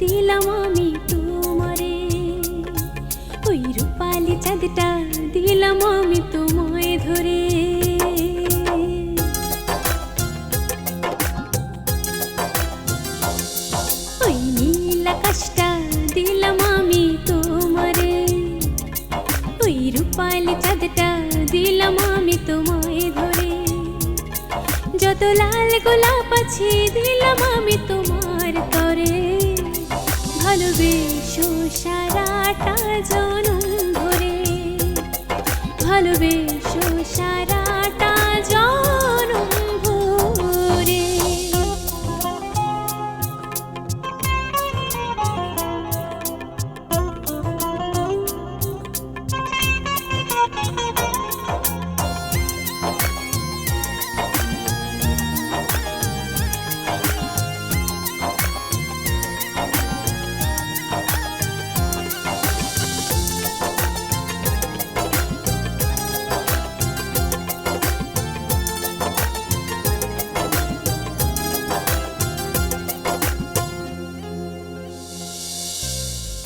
দিলাম আমি তোমারে, ওই রূপালি চাঁদটা দিলাম আমি তোমায় ধরে। ওই নীল আকাশটা দিলাম আমি তোমারে, ওই রূপালি চাঁদটা দিলাম আমি তোমায় ধরে। যত লাল গোলাপ আছে দিলাম আমি তোমার তরে, ভালোবেসো সারাটা জনম ধরে, ভালোবেসো সারাটা জনম ভরে।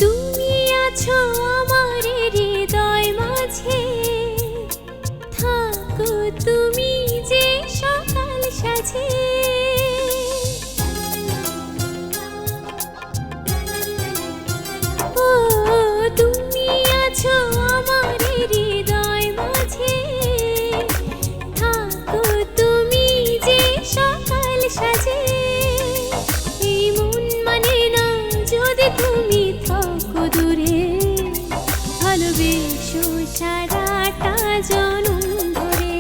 তুমি আছো আমার হৃদয় মাঝে, থাকো তুমি যে সকাল সাজে। ও তুমি আছো আমার হৃদয় মাঝে, থাকো তুমি যে সকাল সাজে। এই মন মানে না যদি তুমি থাকো দূরে, ভালোবেসো সারাটা জনম ধরে,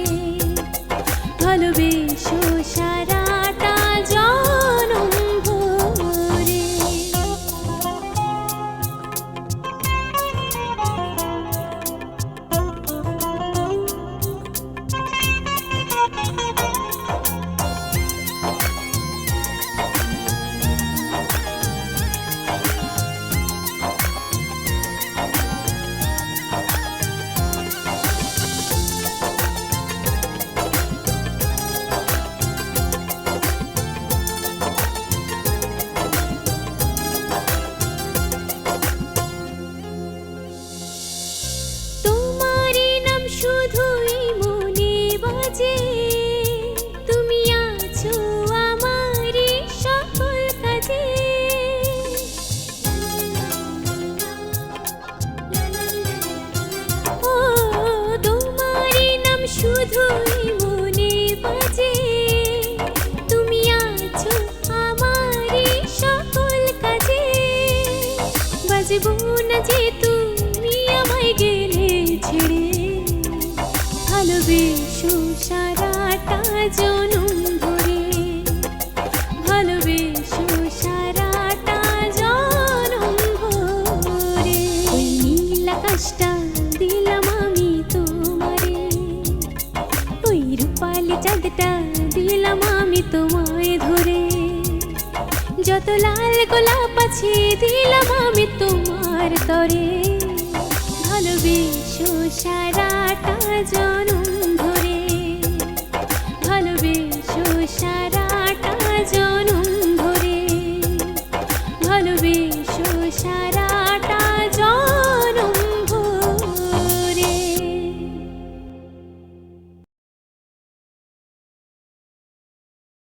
ভালোবেসো সারাটা জনম ভরে। তোমারই নাম শুধুই মনে বাজে, তুমি আছো আমারই সকল কাজে। ও তোমারই নাম শুধুই মনে বাজে, তুমি আছো আমারই সকল কাজে। বাজবো না যে তুমি আমায় গেলে ছেড়ে, ভালোবেসো সারাটা জনম ধরে, ভালোবেসো সারাটা জনম ভরে। ওই নীল আকাশটা দিলাম আমি তোমারে, ওই রূপালি চাঁদটা দিলাম আমি তোমায় ধরে। যত লাল গোলাপ আছে দিলাম আমি তোমার তরে, ভালোবেসো সারাটা জনম ধরে, ভালোবেসো সারাটা জনম ধরে, ভালোবেসো সারা